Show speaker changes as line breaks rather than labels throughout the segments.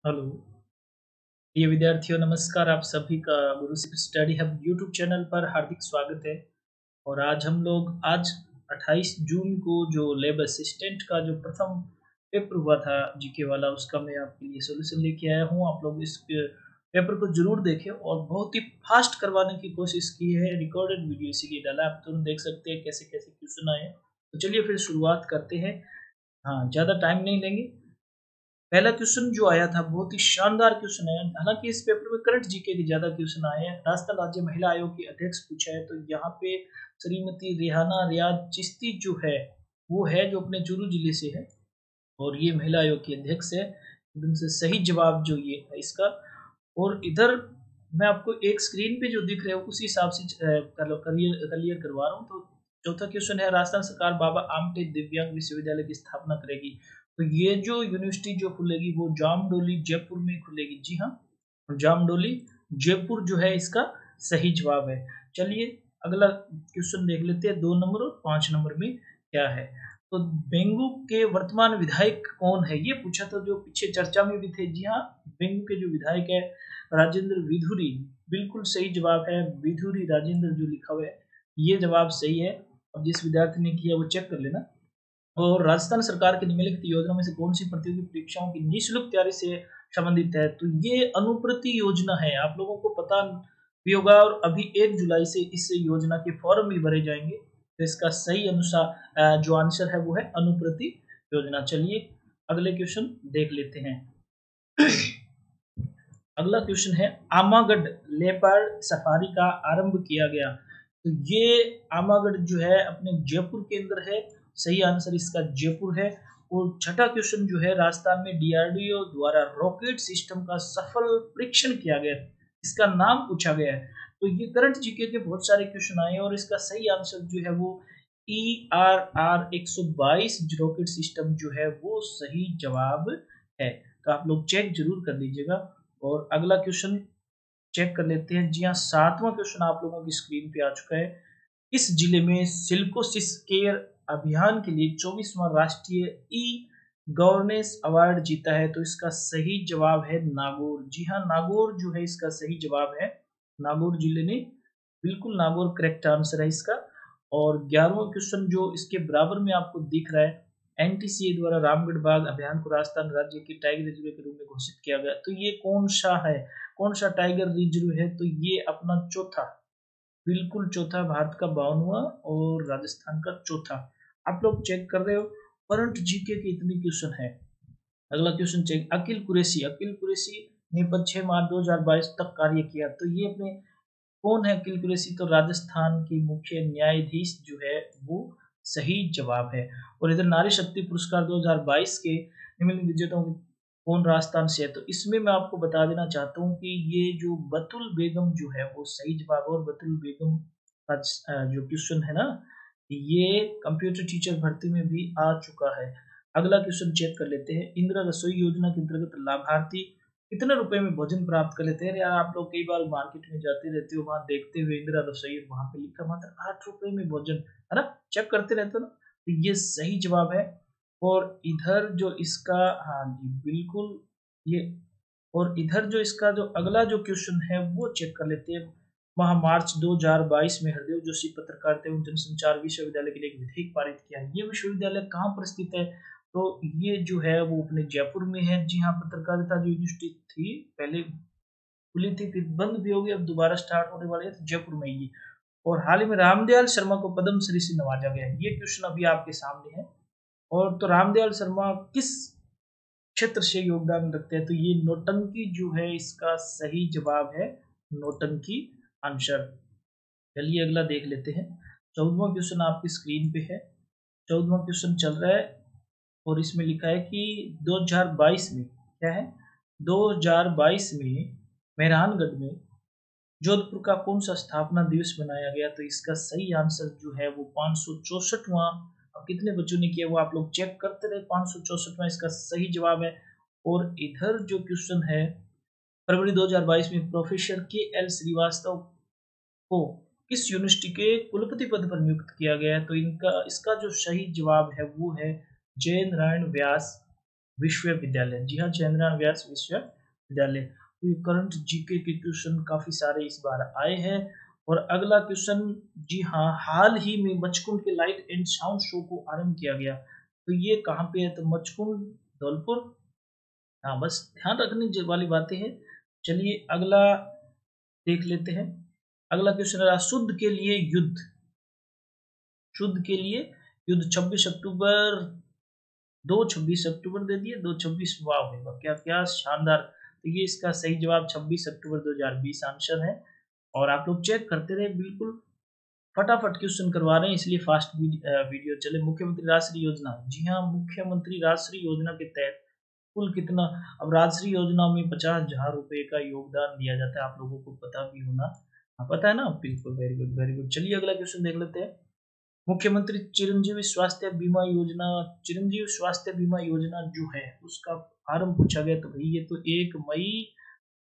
Hello. ये विद्यार्थियों नमस्कार, आप सभी का गुरु Sikh study hub YouTube channel पर हार्दिक स्वागत है। और आज 28 जून को जो लैब असिस्टेंट का जो प्रथम पेपर हुआ था जीके वाला, उसका मैं आपके लिए सॉल्यूशन लेके आया हूँ। आप लोग इस पेपर को जरूर देखें और बहुत ही फास्ट करवाने की कोशिश की है। रिकॉर्डेड वीडियो इसीलिए डाला, आप तुरंत देख सकते हैं कैसे कैसे क्वेश्चन आए हैं। तो चलिए फिर शुरुआत करते हैं। हाँ, ज़्यादा टाइम नहीं लेंगे। पहला क्वेश्चन जो आया था बहुत ही शानदार क्वेश्चन है। हालांकि इस पेपर में करंट जीके के ज्यादा क्वेश्चन आए हैं। राजस्थान राज्य महिला आयोग की अध्यक्ष पूछा है, तो यहाँ पे श्रीमती रेहाना रियाज चिश्ती जो है वो है, जो अपने चूरू जिले से है और ये महिला आयोग की अध्यक्ष है। एकदम से सही जवाब जो ये है इसका। और इधर मैं आपको एक स्क्रीन पे जो दिख रहे हो उसी हिसाब से क्लियर करवा रहा हूँ। तो चौथा क्वेश्चन है, राजस्थान सरकार बाबा आमटे दिव्यांग विश्वविद्यालय की स्थापना करेगी। तो ये जो यूनिवर्सिटी जो खुलेगी वो जामडोली जयपुर में खुलेगी। जी हाँ, जामडोली जयपुर जो है इसका सही जवाब है। चलिए अगला क्वेश्चन देख लेते हैं। 2 नंबर और 5 नंबर में क्या है। तो बेंगू के वर्तमान विधायक कौन है, ये पूछा था, जो पीछे चर्चा में भी थे। जी हाँ, बेंगू के जो विधायक है राजेंद्र विधुरी, बिल्कुल सही जवाब है। विधुरी राजेंद्र जो लिखा हुआ है ये जवाब सही है। अब जिस विद्यार्थी ने किया वो चेक कर लेना। और राजस्थान सरकार की निम्नलिखित योजना में से कौन सी प्रतियोगी परीक्षाओं की निःशुल्क तैयारी से संबंधित है। तो ये अनुप्रति योजना है, आप लोगों को पता भी होगा। और अभी 1 जुलाई से इस योजना के फॉर्म भी भरे जाएंगे। तो इसका सही अनुसार जो आंसर है वो है अनुप्रति योजना। चलिए अगले क्वेश्चन देख लेते हैं। अगला क्वेश्चन है, आमागढ़ लेपर्ड सफारी का आरंभ किया गया। तो ये आमागढ़ जो है अपने जयपुर के अंदर है। सही आंसर इसका जयपुर है। और छठा क्वेश्चन जो है, राजस्थान में डीआरडीओ द्वारा रॉकेट सिस्टम का सफल परीक्षण किया गया, इसका नाम पूछा गया है। तो ये करंट जीके के बहुत सारे क्वेश्चन आए और इसका सही आंसर जो है वो ERR-122 रॉकेट सिस्टम जो है वो सही जवाब है। तो आप लोग चेक जरूर कर लीजिएगा। और अगला क्वेश्चन चेक कर लेते हैं। जी हाँ, 7वां क्वेश्चन आप लोगों की स्क्रीन पे आ चुका है। इस जिले में सिल्कोसिस केयर अभियान के लिए 24वां राष्ट्रीय ई गवर्नेंस अवार्ड जीता है। तो इसका सही जवाब है नागौर। जी हाँ, नागौर जो है इसका सही जवाब है। नागौर जिले ने, बिल्कुल नागौर करेक्ट आंसर है इसका। और 11वां क्वेश्चन जो इसके बराबर में आपको दिख रहा है, एनटीसीए द्वारा रामगढ़ बाघ अभियान को राजस्थान राज्य की टाइगर रिजर्व के रूप में घोषित किया गया। तो ये कौन सा है, कौन सा टाइगर रिजर्व है। तो ये अपना चौथा, बिल्कुल चौथा, भारत का 52वां और राजस्थान का चौथा। आप लोग चेक कर रहे हो। करंट जीके के इतने क्वेश्चन है। अगला क्वेश्चन चेक, अकिल कुरैशी ने पर 6 मार्च 2022 तक कार्य किया। तो ये अपने कौन है अकिल कुरैशी। तो राजस्थान के मुख्य न्यायाधीश जो है वो सही जवाब है। और इधर नारी शक्ति पुरस्कार 2022 के निम्नलिखित विजेताओं में कौन राजस्थान से है। तो इसमें मैं आपको बता देना चाहता हूँ कि ये जो बतुल बेगम जो है वो सही जवाब है। और बतुल बेगम का जो क्वेश्चन है ना, ये कंप्यूटर टीचर भर्ती में भी आ चुका है। अगला क्वेश्चन चेक कर लेते हैं। इंदिरा रसोई योजना के अंतर्गत लाभार्थी कितने रुपए में भोजन प्राप्त कर लेते हैं। यार आप लोग कई बार मार्केट में जाते रहते हो, वहां देखते हुए इंदिरा रसोई, वहां पे लिखा मात्र 8 रुपए में भोजन, है ना, चेक करते रहते हो ना। तो ये सही जवाब है। और इधर जो इसका, हाँ जी बिल्कुल ये, और इधर जो इसका जो अगला जो क्वेश्चन है वो चेक कर लेते हैं। वहां मार्च 2022 में हरदेव जोशी पत्रकारिता एवं जनसंचार विश्वविद्यालय के लिए एक विधेयक पारित किया। ये विश्वविद्यालय कहाँ पर स्थित है। तो ये जो है वो अपने जयपुर में है। जी हाँ, पत्रकारिता जो यूनिवर्सिटी थी पहले खुली थी, फिर बंद भी हो गई, अब दोबारा स्टार्ट होने वाली है, तो जयपुर में ही। और हाल ही में रामदयाल शर्मा को पद्म श्री से नवाजा गया है। ये क्वेश्चन अभी आपके सामने है। और तो रामदयाल शर्मा किस क्षेत्र से योगदान रखते हैं। तो ये नौटंकी जो है इसका सही जवाब है, नौटंकी आंसर। चलिए अगला देख लेते हैं। 14वां क्वेश्चन आपकी स्क्रीन पे है। 14वां क्वेश्चन चल रहा है और इसमें लिखा है कि 2022 में क्या है, 2022 में मेहरानगढ़ में जोधपुर का कौन सा स्थापना दिवस मनाया गया। तो इसका सही आंसर जो है वो 564वां। अब कितने बच्चों ने किया वो आप लोग चेक करते रहे। 564वां इसका सही जवाब है। और इधर जो क्वेश्चन है, फरवरी 2022 में प्रोफेसर KL श्रीवास्तव को किस यूनिवर्सिटी के कुलपति पद पर नियुक्त किया गया है। तो इनका इसका जो सही जवाब है वो है जय नारायण व्यास विश्वविद्यालय। जी हाँ, चंद्रयान व्यास विश्वविद्यालय। तो करंट जीके के क्वेश्चन काफी सारे इस बार आए हैं। और अगला क्वेश्चन, जी हाँ, हाल ही में मचकुंड के लाइट एंड साउंड शो को आरंभ किया गया, तो ये कहाँ पे है? तो मचकुंड, धौलपुर। हाँ, बस ध्यान रखने वाली बातें हैं। चलिए अगला देख लेते हैं। अगला क्वेश्चन रहा, शुद्ध के लिए युद्ध। शुद्ध के लिए युद्ध 26 अक्टूबर, 2 26 अक्टूबर दे दिए, 2 26। वाह भाई वाह, क्या क्या शानदार। तो ये इसका सही जवाब 26 अक्टूबर 2020 आंसर है। और आप लोग चेक करते रहे, बिल्कुल फटाफट क्वेश्चन करवा रहे हैं, इसलिए फास्ट वीडियो चले। मुख्यमंत्री राष्ट्रीय योजना। जी हाँ, मुख्यमंत्री राष्ट्रीय योजना के तहत कुल कितना? अब राष्ट्रीय योजना में 50,000 रुपए का योगदान दिया जाता है, आप लोगों को पता भी होना। हाँ, पता है ना? बिल्कुल, वेरी गुड वेरी गुड। चलिए अगला क्वेश्चन देख लेते हैं। मुख्यमंत्री चिरंजीवी स्वास्थ्य बीमा योजना, चिरंजीवी स्वास्थ्य बीमा योजना जो है उसका आरंभ पूछा गया। तो भाई ये तो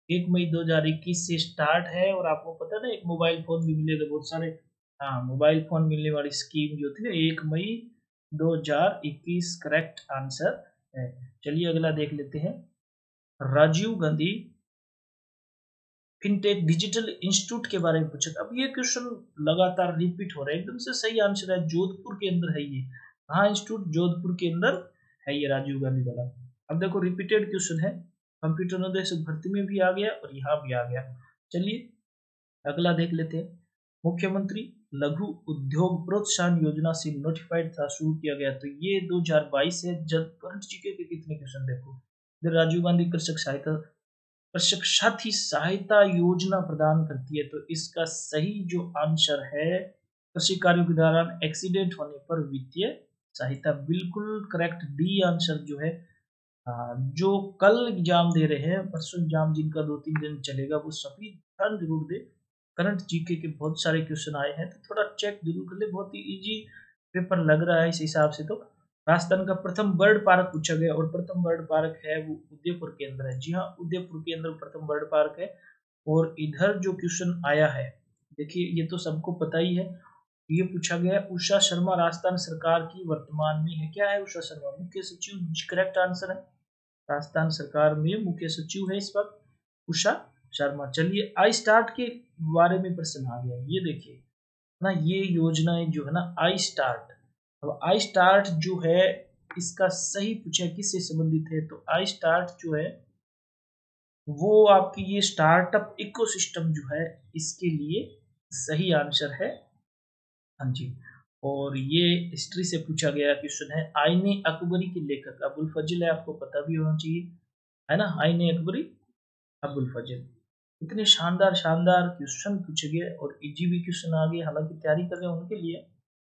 1 मई 2021 से स्टार्ट है। और आपको पता है ना, एक मोबाइल फोन भी मिलेगा, बहुत सारे। हाँ, मोबाइल फोन मिलने वाली स्कीम जो थी ना, 1 मई 2021 करेक्ट आंसर है। चलिए अगला देख लेते हैं। Rajiv Gandhi fintech digital institute के बारे में पूछा। अब ये क्वेश्चन लगातार रिपीट हो रहा है, एकदम से सही आंसर है, जोधपुर के अंदर है ये। हाँ, इंस्टीट्यूट जोधपुर के अंदर है ये राजीव गांधी वाला। अब देखो रिपीटेड क्वेश्चन है, कंप्यूटर निर्देशक भर्ती में भी आ गया और यहाँ भी आ गया। चलिए अगला देख लेते हैं। मुख्यमंत्री लघु उद्योग प्रोत्साहन योजना से नोटिफाइड था, शुरू किया गया, तो ये 2022 है। जब करंट जीके के कितने क्वेश्चन देखो। इधर राजीव गांधी कृषक सहायता, कृषक साथी सहायता योजना प्रदान करती है, तो इसका सही जो आंसर है, कृषि कार्यों के दौरान एक्सीडेंट होने पर वित्तीय सहायता। बिल्कुल करेक्ट, डी आंसर जो है। जो कल एग्जाम दे रहे हैं, परसों एग्जाम जिनका 2-3 दिन चलेगा, वो सभी ध्यान जरूर दे। करंट जीके के बहुत सारे क्वेश्चन आए हैं, तो थोड़ा चेक जरूर कर ले, बहुत ही इजी पेपर लग रहा है इस हिसाब से। तो राजस्थान का प्रथम बर्ड पार्क पूछा गया, और प्रथम बर्ड पार्क है वो उदयपुर के अंदर है। जी हाँ, उदयपुर के अंदर प्रथम बर्ड पार्क है। और इधर जो क्वेश्चन आया है, देखिए ये तो सबको पता ही है। ये पूछा गया, उषा शर्मा राजस्थान सरकार की वर्तमान में है। क्या है उषा शर्मा? मुख्य सचिव। करेक्ट आंसर है, राजस्थान सरकार में मुख्य सचिव है इस वक्त उषा शर्मा। चलिए आई स्टार्ट के बारे में प्रश्न आ गया, ये देखिए ना, ये योजनाएं जो है ना, आई स्टार्ट। अब आई स्टार्ट जो है, इसका सही पूछा किससे संबंधित है, तो आई स्टार्ट जो है वो आपकी ये स्टार्टअप इकोसिस्टम जो है, इसके लिए सही आंसर है। हाँ जी। और ये हिस्ट्री से पूछा गया क्वेश्चन है। आईने अकबरी के लेखक अबुल फजल है, आपको पता भी होना चाहिए, है ना? आईने अकबरी, अबुल फजल। इतने शानदार शानदार क्वेश्चन पूछे गए और इजी भी क्वेश्चन आ गए, हालांकि तैयारी कर रहे हैं उनके लिए।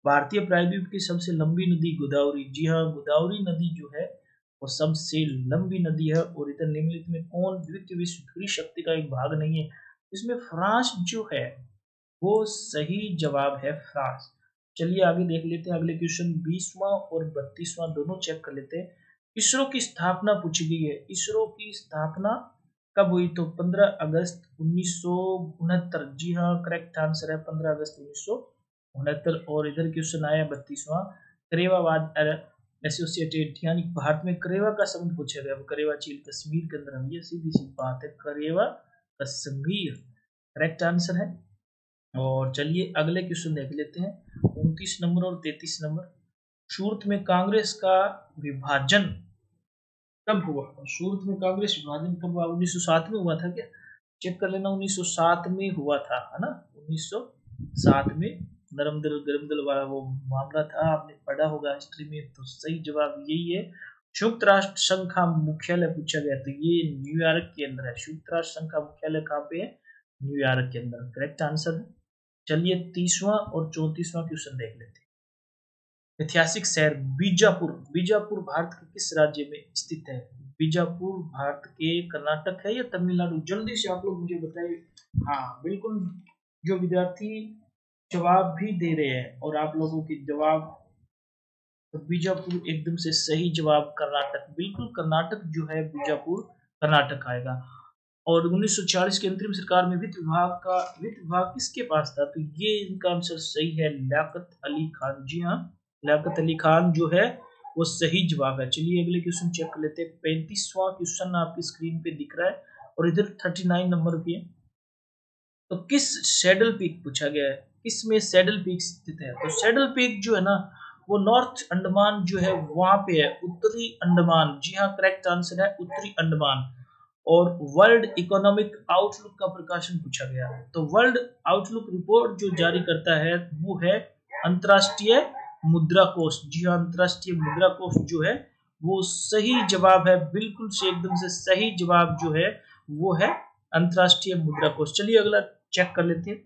भारतीय प्रायद्वीप की सबसे लंबी नदी गोदावरी। जी हाँ, गोदावरी नदी जो है वो सबसे लंबी नदी है। और इधर निम्नलिखित में कौन द्वितीय विश्व युद्ध शक्ति का एक भाग नहीं है? इसमें फ्रांस जो है वो सही जवाब है, फ्रांस। चलिए आगे देख लेते हैं। अगले क्वेश्चन 20वां और 32वां दोनों चेक कर लेते हैं। इसरो की स्थापना पूछी गई है। इसरो की स्थापना कब हुई? तो 15 अगस्त 1969। जी हाँ, करेक्ट आंसर है 15 अगस्त 1969। और इधर क्वेश्चन आया 32वां, करेवावाद एसोसिएटेड, यानी भारत में करेवा का संबंध पूछा गया। करेवा झील कश्मीर के अंदर है, ये सीधी सी बात है, करेवा कश्मीर करेक्ट आंसर है। और चलिए अगले क्वेश्चन देख लेते हैं, 29 नंबर और 33 नंबर। सूरत में कांग्रेस का विभाजन कब हुआ? सूरत में कांग्रेस विभाजन कब हुआ? 1907 में हुआ था क्या? चेक कर लेना, 1907 में हुआ था, है ना? 1907 में नरम दल गरम दल वाला वो मामला था, आपने पढ़ा होगा हिस्ट्री में। तो सही जवाब यही है। संयुक्त राष्ट्र संघ का मुख्यालय पूछा गया, तो ये न्यूयॉर्क के अंदर है। संयुक्त राष्ट्र संघ का मुख्यालय कहाँ पे है? न्यूयॉर्क के अंदर, करेक्ट आंसर है। चलिए 30वां और 34वां क्वेश्चन देख लेते हैं। ऐतिहासिक शहर बीजापुर, बीजापुर भारत के किस राज्य में स्थित है? बीजापुर भारत के कर्नाटक है या तमिलनाडु? जल्दी से आप लोग मुझे बताइए। हाँ बिल्कुल, जो विद्यार्थी जवाब भी दे रहे हैं और आप लोगों के जवाब, तो बीजापुर एकदम से सही जवाब, कर्नाटक। बिल्कुल कर्नाटक जो है, बीजापुर कर्नाटक आएगा। और 1940 के अंतरिम सरकार में वित्त विभाग किसके पास था? तो ये इनका आंसर सही है, लियाकत अली खान। जी हाँ, लियाकत अली खान जो है वो सही जवाब है। चलिए अगले क्वेश्चन चेक कर लेते हैं। 35वां क्वेश्चन आपकी स्क्रीन पे दिख रहा है और इधर 39 नंबर पे है। तो किस सैडल पीक पूछा गया है, किसमें सैडल पीक स्थित है? तो सैडल पीक जो है ना वो नॉर्थ अंडमान जो है वहां पे है, उत्तरी अंडमान। जी हाँ, करेक्ट आंसर है उत्तरी अंडमान। और वर्ल्ड इकोनॉमिक आउटलुक का प्रकाशन पूछा गया है। तो वर्ल्ड आउटलुक रिपोर्ट जो जारी करता है वो है अंतरराष्ट्रीय मुद्रा कोष। जी हाँ, अंतरराष्ट्रीय मुद्रा कोष जो है वो सही जवाब है, बिल्कुल से एकदम से सही जवाब जो है वो है अंतरराष्ट्रीय मुद्रा कोष। चलिए अगला चेक कर लेते हैं।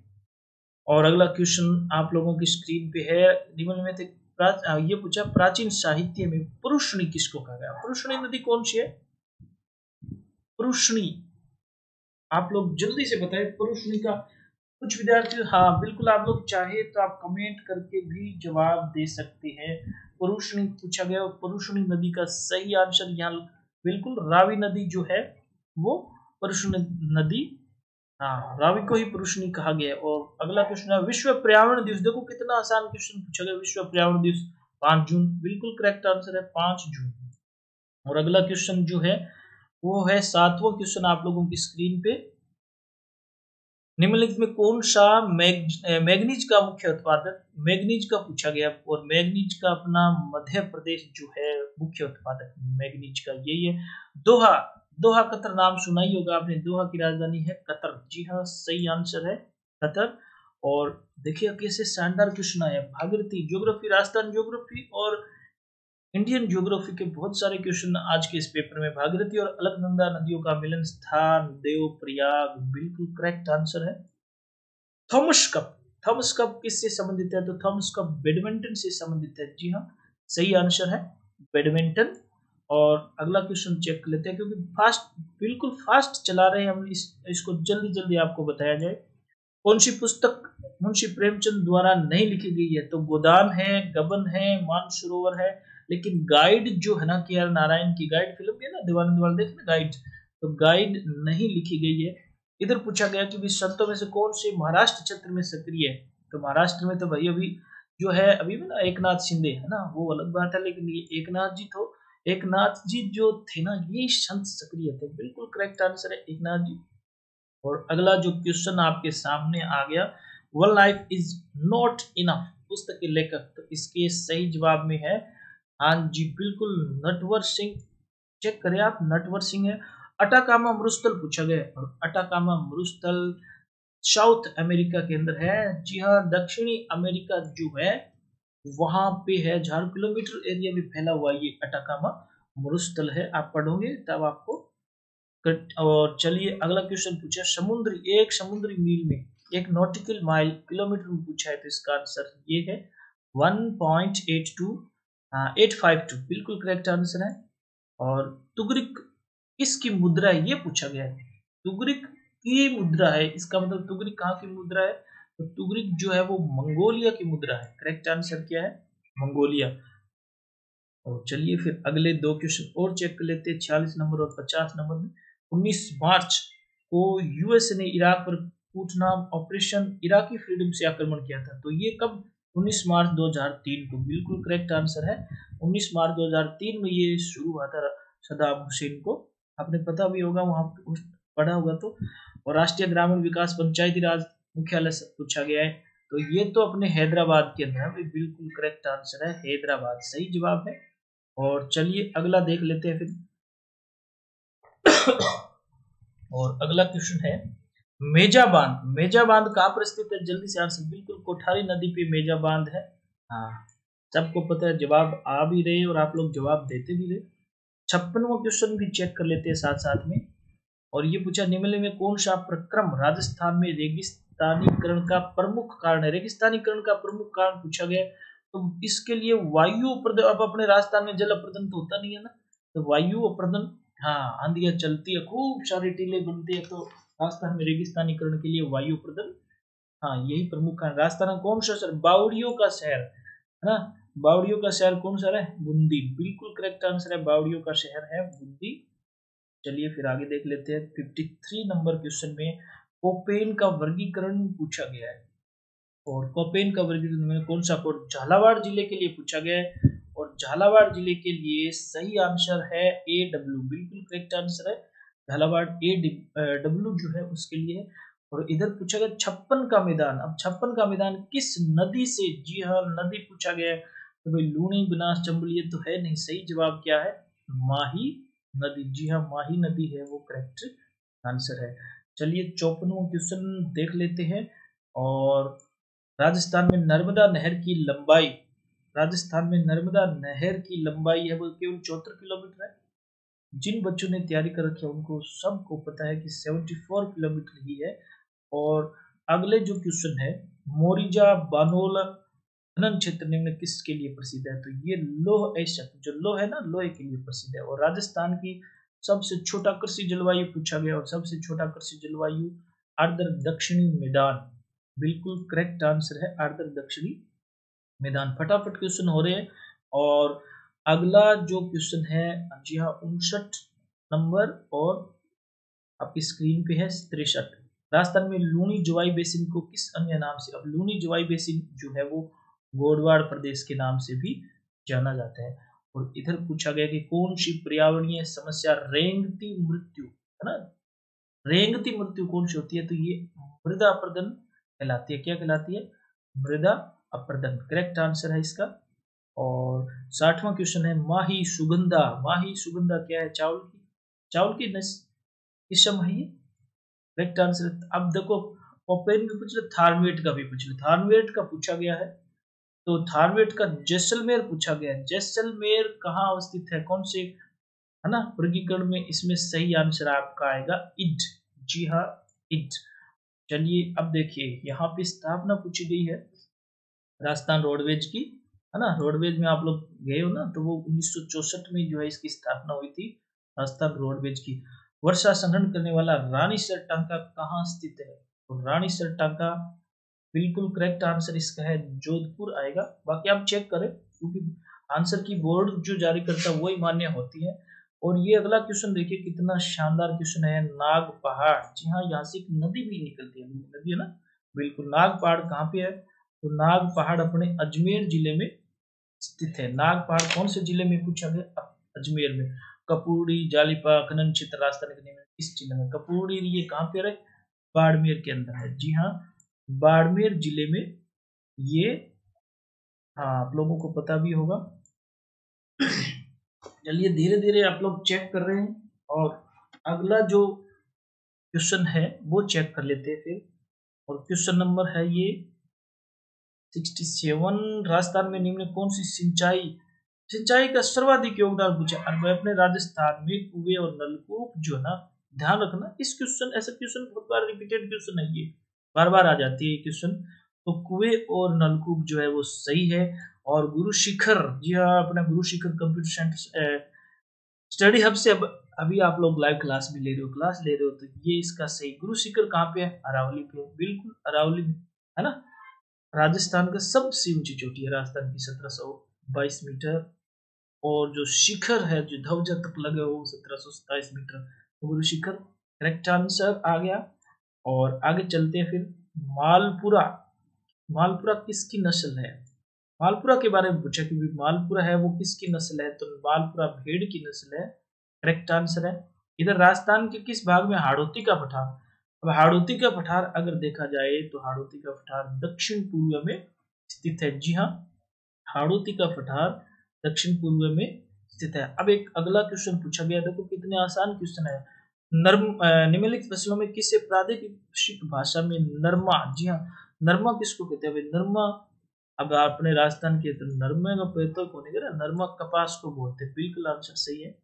और अगला क्वेश्चन आप लोगों की स्क्रीन पे है। निम्न में से ये पूछा प्राचीन साहित्य में पुरुषनी किसको कहा गया? पुरुषनी नदी कौन सी है? पुरुषनी, आप लोग जल्दी से बताएं पुरुषनी का। कुछ विद्यार्थी, हाँ बिल्कुल, आप लोग चाहे तो आप कमेंट करके भी जवाब दे सकते हैं। पुरुषनी पूछा गया, पुरुषनी नदी का सही आंसर यहाँ बिल्कुल रावी नदी जो है वो पुरुषनी नदी, हाँ रावी को ही पुरुषनी कहा गया। और अगला क्वेश्चन है विश्व पर्यावरण दिवस। देखो कितना आसान क्वेश्चन पूछा गया। विश्व पर्यावरण दिवस 5 जून, बिल्कुल करेक्ट आंसर है 5 जून। और अगला क्वेश्चन जो है वो है 7वां क्वेश्चन आप लोगों की स्क्रीन पे। निम्नलिखित में कौन सा मैग्नीज का मुख्य उत्पादक, मैग्नीज का पूछा गया। और मैग्नीज का अपना मध्य प्रदेश जो है मुख्य उत्पादक मैग्नीज का यही है। दोहा, दोहा कतर नाम सुना ही होगा आपने। दोहा की राजधानी है कतर। जी हाँ, सही आंसर है कतर। और देखिए कैसे शानदार क्वेश्चन आया। भागीरथी ज्योग्राफी, राजस्थान ज्योग्राफी और इंडियन ज्योग्राफी के बहुत सारे क्वेश्चन आज के इस पेपर में। भागीरथी और अलकनंदा नदियों का मिलन स्थान देव प्रयाग, बिल्कुल करेक्ट आंसर है। थॉमस कप, थॉमस कप किससे संबंधित है? तो थॉमस कप बैडमिंटन से संबंधित है। जी हाँ, सही आंसर है बैडमिंटन। और अगला क्वेश्चन चेक कर लेते हैं क्योंकि फास्ट, बिल्कुल फास्ट चला रहे हैं हम, इसको जल्दी जल्दी आपको बताया जाए। कौन सी पुस्तक मुंशी प्रेमचंद द्वारा नहीं लिखी गई है? तो गोदान है, गबन है, मानसरोवर है। लेकिन गाइड जो है ना के आर नारायण की गाइड फिल्म भी है ना, देवानंद वाले देखे ना गाइड, तो गाइड नहीं लिखी गई है। इधर पूछा गया कि संतों में से कौन से महाराष्ट्र क्षेत्र में सक्रिय है? तो महाराष्ट्र में तो भाई अभी जो है अभी भी ना एकनाथ शिंदे है ना, वो अलग बात है। लेकिन ये एकनाथ जी जो थे ना ये संत सक्रिय थे। बिल्कुल करेक्ट आंसर है एकनाथ जी। और अगला जो क्वेश्चन आपके सामने आ गया, one life is not enough पुस्तक के लेखक, तो इसके सही जवाब में है, हाँ जी बिल्कुल, नटवर सिंह। चेक करें आप, नटवर सिंह है। अटाकामा मरुस्थल पूछा गया और अटाकामा मरुस्थल साउथ अमेरिका के अंदर है। जी हाँ, दक्षिणी अमेरिका जो है वहां पे है। 1000 किलोमीटर एरिया में फैला हुआ ये अटाकामा मरुस्थल है। आप पढ़ोगे तब आपको। और चलिए अगला क्वेश्चन पूछा, समुद्री, एक समुद्री मील में एक नॉटिकल माइल किलोमीटर में पूछा है, तो इसका आंसर ये है 1.82 852, बिल्कुल करेक्ट आंसर है। और तुगरिक किसकी मुद्रा है ये पूछा गया है। तुगरिक की मुद्रा है, इसका मतलब तुगरिक कहाँ की मुद्रा है? तो तुगरिक जो है वो मंगोलिया की मुद्रा है। करेक्ट आंसर क्या है? मंगोलिया। और चलिए फिर अगले दो क्वेश्चन और चेक कर लेते हैं, 46 नंबर और 50 नंबर में। 19 मार्च को यूएस ने इराक पर पूटनाम ऑपरेशन इराकी फ्रीडम से आक्रमण किया था, तो ये कब? 19 मार्च 2003 को, बिल्कुल करेक्ट आंसर है 19 मार्च 2003 में ये शुरू हुआ था सद्दाम हुसैन को। आपने पता भी होगा, वहां पढ़ा होगा तो। और राष्ट्रीय ग्रामीण विकास पंचायती राज मुख्यालय से पूछा गया है, तो ये तो अपने हैदराबाद के अंदर है। बिल्कुल करेक्ट आंसर है हैदराबाद, सही जवाब है। और चलिए अगला देख लेते हैं फिर। और अगला क्वेश्चन है मेजा बांध, मेजा बांध कहाँ पर स्थित है? जल्दी से आंसर, बिल्कुल कोठारी नदी पे मेजा बांध है। हाँ सबको पता है, जवाब आ भी रहे और आप लोग जवाब देते भी रहे। 56वां क्वेश्चन भी चेक कर लेते हैं साथ साथ में। और ये पूछा, निम्नलिखित में कौन सा प्रक्रम राजस्थान में रेगिस्तानीकरण का प्रमुख कारण है? रेगिस्तानीकरण का प्रमुख कारण पूछा गया, तो इसके लिए वायु प्रदूषण। अब अपने राजस्थान में जल प्रदूषण तो होता नहीं है ना, तो वायु प्रदूषण, हाँ आंधियां चलती है, खूब सारे टीले बनते हैं, तो राजस्थान में रेगिस्तानीकरण के लिए वायु प्रदूषण, हाँ यही प्रमुख कारण। राजस्थान में कौन सा शहर, बावड़ियों का शहर है ना, बावड़ियों का शहर कौन सा है? बूंदी, बिल्कुल करेक्ट आंसर है, बावड़ियों का शहर है बूंदी। चलिए फिर आगे देख लेते हैं। 53 नंबर क्वेश्चन में कोपेन का वर्गीकरण पूछा गया है। और कोपेन का वर्गीकरण में कौन सा कोड? झालावाड़ जिले के लिए पूछा गया है। और झालावाड़ जिले के लिए सही आंसर है AW, बिल्कुल करेक्ट आंसर है झालावाड़ AW जो है उसके लिए। और इधर पूछा गया 56 का मैदान। अब 56 का मैदान किस नदी से, जी हाँ नदी पूछा गया है, तो भाई लूनी, बनास, चंबल ये तो है नहीं, सही जवाब क्या है, माही नदी। जी हाँ माही नदी है वो करेक्ट आंसर है। चलिए 54वां क्वेश्चन देख लेते हैं। और राजस्थान में नर्मदा नहर की लंबाई, राजस्थान में नर्मदा नहर की लंबाई है वो केवल 74 किलोमीटर है। जिन बच्चों ने तैयारी कर रखी है उनको सबको पता है कि 74 किलोमीटर ही है। और अगले जो क्वेश्चन है, मोरिजा बानोल खनन क्षेत्र निम्न किसके लिए प्रसिद्ध है, तो ये लौह एशक, जो लौह है ना, लोहे के लिए प्रसिद्ध है। और राजस्थान की सबसे छोटा कृषि जलवायु पूछा गया, और सबसे छोटा कृषि जलवायु आर्द्र दक्षिणी मैदान, बिल्कुल करेक्ट आंसर है आर्द्र दक्षिणी मैदान। फटाफट क्वेश्चन हो रहे हैं। और अगला जो क्वेश्चन है, जी हाँ 59 नंबर और आपकी स्क्रीन पे है 63। राजस्थान में लूनी जुवाई बेसिन को किस अन्य नाम से, अब लूनी जुवाई बेसिन जो है वो गोडवाड़ प्रदेश के नाम से भी जाना जाता है। और इधर पूछा गया कि कौन सी पर्यावरणीय समस्या रेंगती मृत्यु, है ना, रेंगती मृत्यु कौन सी होती है, तो ये मृदा अपरदन कहलाती है। क्या कहलाती है, मृदा अपरदन, करेक्ट आंसर है इसका। और 60वां क्वेश्चन है माही सुगंधा, माही सुगंधा क्या है, चावल की, चावल की किस्म है ये, करेक्ट आंसर। अब देखो ओपेन भी पूछ ले, थारवेट का भी पूछ ले, थारवेट का पूछा गया है, तो थारवेट का जैसलमेर पूछा गया है। जैसलमेर कहाँ अवस्थित है, कौन से, है ना, वर्गीकरण में, इसमें सही आंसर आपका आएगा इड, जी हाँ इड। चलिए अब देखिए यहाँ पे स्थापना पूछी गई है राजस्थान रोडवेज की, है ना, रोडवेज में आप लोग गए हो ना, तो वो 1964 में जो है इसकी स्थापना हुई थी राजस्थान रोडवेज की। वर्षा संग्रहण करने वाला रानीसर टांका कहाँ स्थित है, तो रानीसर टांका बिल्कुल करेक्ट आंसर इसका है जोधपुर आएगा। बाकी आप चेक करें क्योंकि आंसर की बोर्ड जो जारी करता है वही मान्य होती है। और ये अगला क्वेश्चन देखिए कितना शानदार क्वेश्चन है, नाग पहाड़, जी हाँ यहाँ से एक नदी भी निकलती है, नदी है ना, बिल्कुल। नाग पहाड़ कहाँ पे है, तो नाग पहाड़ अपने अजमेर जिले में स्थित है। नाग पहाड़ कौन से जिले में पूछा गया, अजमेर में। कपूरी, जालिपा खनन क्षेत्र राजस्थान के इस जिले में, कपूरी ये कहाँ पे है, बाड़मेर के अंदर है, जी हाँ बाड़मेर जिले में ये, हाँ आप लोगों को पता भी होगा। चलिए धीरे धीरे आप लोग चेक कर रहे हैं। और अगला जो क्वेश्चन है वो चेक कर लेते हैं फिर। और क्वेश्चन नंबर है ये 67, राजस्थान में निम्न कौन सी सिंचाई, सिंचाई का सर्वाधिक योगदान पूछा। अपने राजस्थान में कुएं और नलकूप जो है ना, ध्यान रखना इस क्वेश्चन, ऐसा क्वेश्चन बहुत बार रिपीटेड क्वेश्चन है, ये बार बार आ जाती है क्वेश्चन। तो कुएं और नलकूप जो है वो सही है। और गुरु शिखर, जी हाँ अपना Guru Shikhar computer centre study hub से अभी आप लोग लाइव क्लास में ले रहे हो, क्लास ले रहे हो, तो ये इसका सही, गुरु शिखर कहाँ पे है, अरावली पे, बिल्कुल अरावली में, है ना। राजस्थान का सबसे ऊंची चोटी है राजस्थान की 1722 मीटर। और जो शिखर है जो ध्वजा तक लगे वो 1727 metre, Guru Shikhar correct answer आ गया। और आगे चलते हैं फिर। मालपुरा, मालपुरा किसकी नस्ल है, मालपुरा के बारे में पूछा कि मालपुरा है वो किसकी नस्ल है, तो मालपुरा भेड़ की नस्ल है, करेक्ट आंसर है। इधर राजस्थान के किस भाग में हाड़ौती का पठार, अब हाड़ौती का पठार अगर देखा जाए तो हाड़ौती का पठार दक्षिण पूर्व में स्थित है, जी हाँ हाड़ौती का पठार दक्षिण पूर्व में स्थित है। अब एक अगला क्वेश्चन पूछा गया, देखो कितने आसान क्वेश्चन है। निम्नलिखित फसलों में किसे प्रादेशिक भाषा में नरमा, जी हाँ नरमा किसको कहते हैं, नरमा, अब अपने राजस्थान के तो नरमे का पेड़ को नहीं, नरमा कपास को बोलते हैं, बिल्कुल आंसर सही है।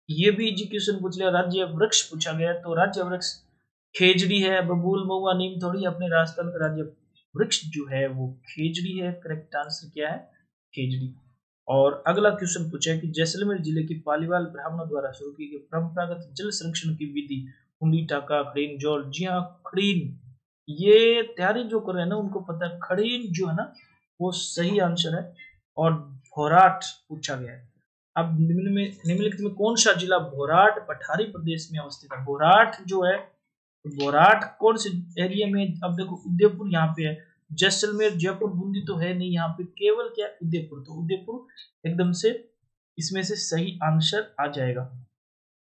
ये भी इजी क्वेश्चन पूछ लिया। राज्य वृक्ष पूछा गया, तो राज्य वृक्ष खेजड़ी है, बबूल, महुआ, नीम, थोड़ी। अपने राजस्थान का राज्य वृक्ष जो है वो खेजड़ी है, करेक्ट आंसर क्या है, खेजड़ी। और अगला क्वेश्चन पूछा है कि जैसलमेर जिले के पालीवाल ब्राह्मणों द्वारा शुरू की गई परंपरागत जल संरक्षण की विधि हुंडी, टाका, खड़ीन, जोल, जी हाँ खड़ीन, ये तैयारी जो कर रहे हैं ना उनको पता है, खड़ीन जो है ना वो सही आंसर है। और भोराट पूछा गया है। अब निम्नलिखित में कौन सा जिला भोराट पठारी प्रदेश में अवस्थित है, भोराट जो है, भोराट कौन से एरिया में, अब देखो उदयपुर यहाँ पे है, जैसलमेर, जयपुर, बूंदी तो है नहीं यहाँ पे, केवल क्या उदयपुर, तो उदयपुर एकदम से इसमें से सही आंसर आ जाएगा।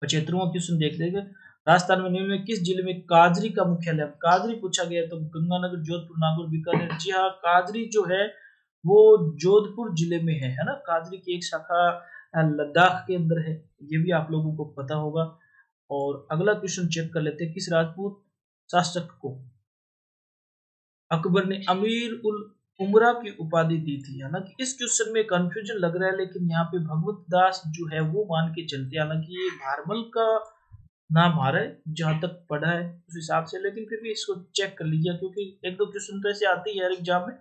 75वां क्वेश्चन देख लेंगे। राजस्थान में निम्न में किस जिले में काजरी का मुख्यालय है? काजरी पूछा गया तो गंगानगर, जोधपुर, नागौर, बीकानेर। जी हाँ, काजरी जो है वो जोधपुर जिले में है ना। काजरी की एक शाखा लद्दाख के अंदर है, ये भी आप लोगों को पता होगा। और अगला क्वेश्चन चेक कर लेते हैं। किस राजपूत शासक को अकबर ने अमीर उल उमरा की उपाधि दी थी? हालांकि इस क्वेश्चन में कंफ्यूजन लग रहा है, लेकिन यहाँ पे भगवत दास जो है वो मान के चलते हैं। हालांकि ये भारमल का नाम आ रहा है जहां तक पढ़ा है उस हिसाब से, लेकिन फिर भी इसको चेक कर लीजिए क्योंकि एक दो क्वेश्चन तो ऐसे आते ही है हर एग्जाम में।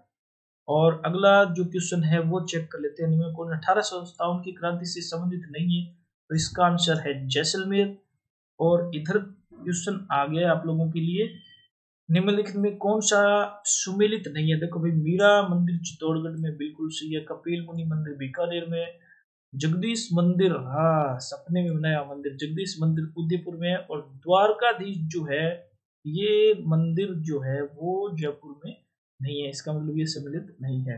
और अगला जो क्वेश्चन है वो चेक कर लेते हैं। निम्न में कौन 1857 की क्रांति से संबंधित नहीं है? तो इसका आंसर है जैसलमेर। और इधर क्वेश्चन आ गया आप लोगों के लिए, निम्नलिखित में कौन सा सुमेलित नहीं है? देखो भाई, मीरा मंदिर चित्तौड़गढ़ में बिल्कुल सही है, कपिल मुनि मंदिर बीकानेर में, जगदीश मंदिर, हाँ सपने में बनाया मंदिर, जगदीश मंदिर उदयपुर में है, और द्वारकाधीश जो है ये मंदिर जो है वो जयपुर में नहीं है। इसका मतलब ये सम्मिलित नहीं है।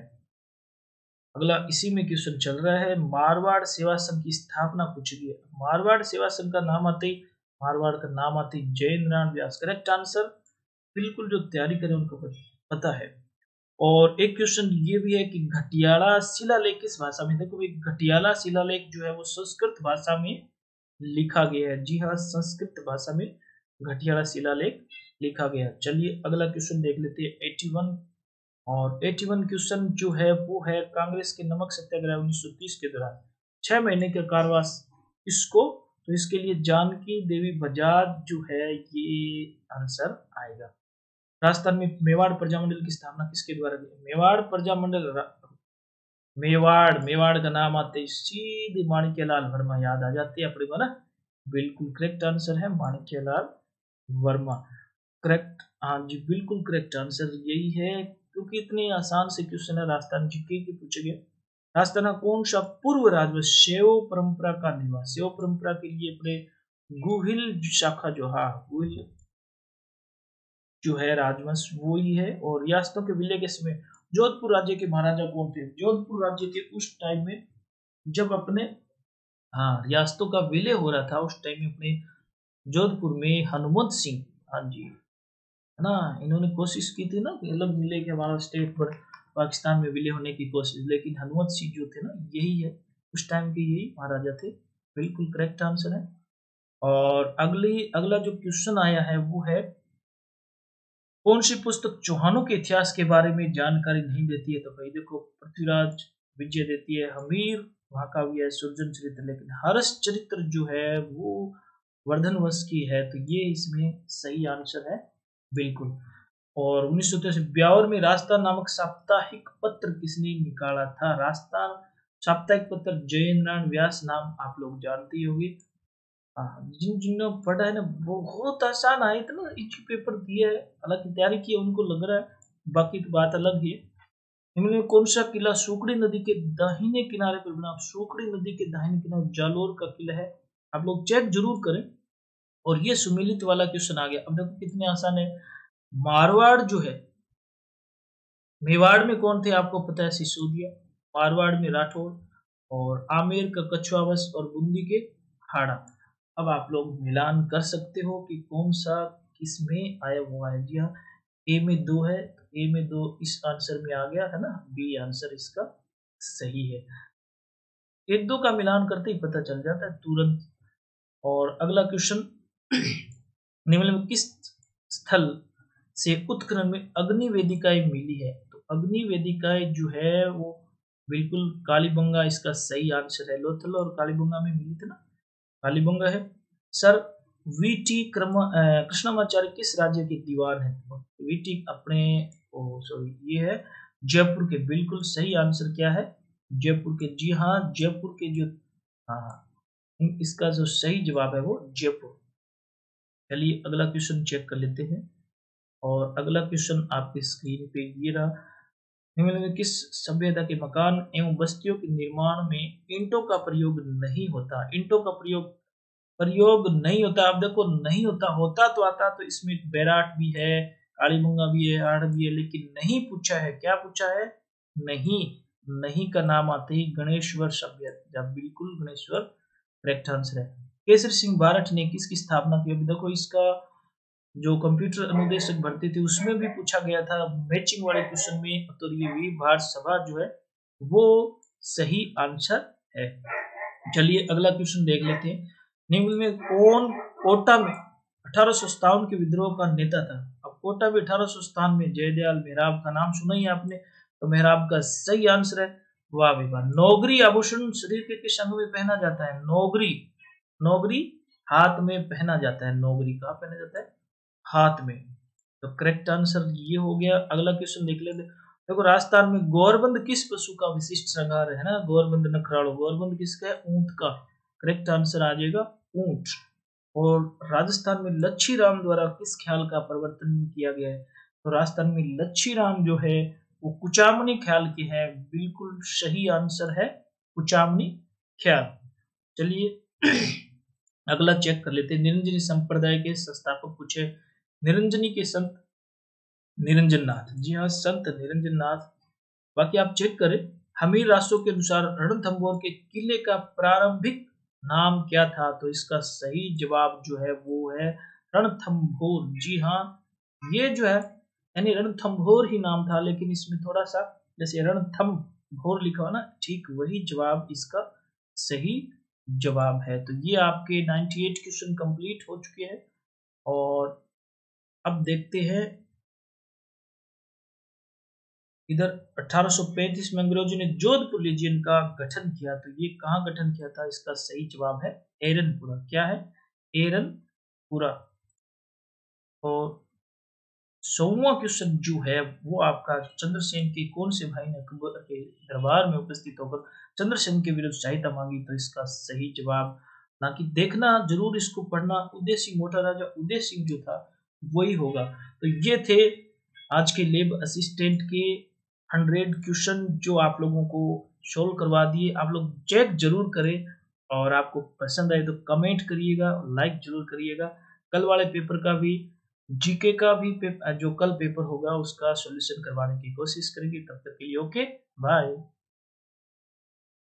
अगला इसी में क्वेश्चन चल रहा है, मारवाड़ सेवा संघ की स्थापना पूछी गई है। मारवाड़ सेवा संघ का नाम आते ही, मारवाड़ का नाम आते ही जैन राम व्यास, करेक्ट आंसर। बिल्कुल जो तैयारी करें उनको पता है। और एक क्वेश्चन ये भी है कि घटियाला शिलालेख किस भाषा में? देखो भाई, घटियाला शिलालेख जो है वो संस्कृत भाषा में लिखा गया है। जी हाँ, संस्कृत भाषा में घटियाला शिलालेख लिखा गया। चलिए अगला क्वेश्चन देख लेते हैं 81। और 81 क्वेश्चन जो है वो है, कांग्रेस के नमक सत्याग्रह 1930 के दौरान 6 महीने का कारावास इसको, तो इसके लिए जानकी देवी बजाज जो है ये आंसर आएगा। राजस्थान में मेवाड़ प्रजामंडल की स्थापना किसके द्वारा की? मेवाड़ प्रजामंडल, मेवाड़ का नाम आते ही सीधे माणिक्यलाल वर्मा याद आ जाते हैं अपने को ना। बिल्कुल करेक्ट आंसर है माणिक्यलाल वर्मा। करेक्ट, हाँ जी बिल्कुल करेक्ट आंसर यही है, क्योंकि इतने आसान से क्वेश्चन है राजस्थान जीके के पूछे गए। राजस्थान का कौन सा पूर्व राजवंश शैव परंपरा का निवास? शैव परंपरा के लिए अपने गुहिल शाखा जो, हाँ गुहिल जो है राजवंश वो ही है। और रियासतों के विलय के समय जोधपुर राज्य के महाराजा कौन थे? जोधपुर राज्य के उस टाइम में जब अपने, हाँ रियासतों का विलय हो रहा था उस टाइम में अपने जोधपुर में हनुमंत सिंह, हाँ जी है ना, इन्होंने कोशिश की थी ना कि अलग मिले के हमारा स्टेट पर पाकिस्तान में विलय होने की कोशिश, लेकिन हनुमंत सिंह जो थे ना यही है उस टाइम के, यही महाराजा थे। बिल्कुल करेक्ट आंसर है। और अगला जो क्वेश्चन आया है वो है, कौन सी पुस्तक चौहानों के इतिहास के बारे में जानकारी नहीं देती है? तो भाई देखो, पृथ्वीराज विजय देती है, हमीर महाकाव्य है, सुरजन चरित्र, लेकिन हर्ष चरित्र जो है वो वर्धन वंश की है, तो ये इसमें सही आंसर है बिल्कुल। और 1983 ब्यावर में राजस्थान नामक साप्ताहिक पत्र किसने निकाला था? राजस्थान साप्ताहिक पत्र जयेंद्र नारायण व्यास, नाम आप लोग जानते ही होंगे। हाँ, जिन जिन्होंने पढ़ा है ना, बहुत आसान आए थे ना, इजी पेपर दिया है, हालांकि तैयारी की है उनको लग रहा है, बाकी तो बात अलग ही है। इनमें कौन सा किला सूकड़ी नदी के दाहिने किनारे पर बना? सूकड़ी नदी के दाहिने किनारे जालोर का किला है, आप लोग चेक जरूर करें। और ये सुमेलित वाला क्वेश्चन आ गया, अब देखो कितने आसान है। मारवाड़ जो है, मेवाड़ में कौन थे आपको पता है? सिसोदिया, मारवाड़ में राठौड़, और आमेर का कछुआवश, और बूंदी के हाड़ा। अब आप लोग मिलान कर सकते हो कि कौन सा किस में आया हुआ है। जी हाँ, ए में 2 है, ए में 2 इस आंसर में आ गया है ना, बी आंसर इसका सही है। एक दो का मिलान करते ही पता चल जाता है तुरंत। और अगला क्वेश्चन, निम्न में किस स्थल से उत्खनन में अग्नि वेदिकाएं मिली है? तो अग्नि वेदिकाएं जो है वो बिल्कुल कालीबंगा इसका सही आंसर है। लोथल और कालीबंगा में मिली थी ना, कालीबंगा है। सर वीटी कृष्णमाचार्य किस राज्य के दीवान है? वीटी अपने, ओ सॉरी ये है जयपुर के। बिल्कुल सही आंसर क्या है? जयपुर के। जी हाँ, जयपुर के जो, हाँ इसका जो सही जवाब है वो जयपुर। चलिए अगला क्वेश्चन चेक कर लेते हैं। और अगला क्वेश्चन आपकी स्क्रीन पे ये रहा, निम्न में किस सभ्यता के मकान एवं बस्तियों के निर्माण में ईंटों का प्रयोग नहीं होता? ईंटों का प्रयोग नहीं होता। अब देखो नहीं होता, होता तो आता तो इसमें बैराट भी है, कालीबंगा भी है, आड़ भी है, लेकिन नहीं पूछा है। क्या पूछा है? नहीं। नहीं का नाम आते ही गणेश्वर सभ्यता, बिल्कुल गणेश्वर करेक्ट आंसर है। केसरी सिंह बारठ ने किसकी स्थापना की? अभी देखो इसका जो कंप्यूटर अनुदेशक भर्ती थी उसमें भी पूछा गया था मैचिंग वाले क्वेश्चन में, तो ये भी भारत सभा जो है वो सही आंसर है। चलिए अगला क्वेश्चन देख लेते हैं। निम्न में कौन कोटा में 1857 के विद्रोह का नेता था? अब कोटा में 1857 में जयदयाल मेहराब का नाम सुना ही आपने, तो मेहराब का सही आंसर है। वाह भाई वाह। नौगरी आभूषण शरीर के किस अंग में पहना जाता है? नौगरी, नौगरी हाथ में पहना जाता है। नौगरी कहाँ पहना जाता है? हाथ में। तो करेक्ट आंसर ये हो गया। अगला क्वेश्चन देख लेते। देखो राजस्थान में गौरबंद किस पशु का विशिष्ट श्रृंगार है ना? गौरबंद नखरालो, गौरबंद किसका है? ऊंट का। करेक्ट आंसर आ जाएगा ऊंट। और राजस्थान में लच्छी राम द्वारा किस ख्याल का प्रवर्तन किया गया है? तो राजस्थान में लच्छी राम जो है वो कुचामनी ख्याल के हैं। बिल्कुल सही आंसर है कुचामनी ख्याल। चलिए अगला चेक कर लेते हैं। निरंजनी संप्रदाय के संस्थापक पूछे। निरंजनी के संत निरंजन नाथ, जी हाँ संत निरंजन नाथ। बाकी आप चेक करें। हमीर रासो के अनुसार रणथंभौर के किले का प्रारंभिक नाम क्या था? तो इसका सही जवाब जो है वो है रणथंभौर। जी हाँ, ये जो है यानी रणथंभौर ही नाम था, लेकिन इसमें थोड़ा सा जैसे रणथंभौर लिखा हो ना, ठीक वही जवाब इसका सही जवाब है। तो ये आपके 98 क्वेश्चन कंप्लीट हो चुके हैं। और अब देखते हैं इधर 1835 में अंग्रेजों ने जोधपुर लीजियन का गठन किया। तो ये कहाँ गठन किया था? इसका सही जवाब है एरनपुरा। क्या है? एरनपुरा। और 100वां क्वेश्चन जो है वो आपका चंद्रसेन के कौन से भाई ने अकबर के दरबार में उपस्थित होकर चंद्रसेन के विरुद्ध सहायता मांगी? तो इसका सही जवाब, ना कि देखना जरूर इसको पढ़ना, उदय सिंह, मोटा राजा उदय सिंह जो था वही होगा। तो ये थे आज के लैब असिस्टेंट के 100 क्वेश्चन जो आप लोगों को सोल्व करवा दिए। आप लोग चेक जरूर करें और आपको पसंद आए तो कमेंट करिएगा, लाइक जरूर करिएगा। कल वाले पेपर का भी, जीके का भी जो कल पेपर होगा उसका सॉल्यूशन करवाने की कोशिश करेंगे। तब तक के लिए ओके बाय।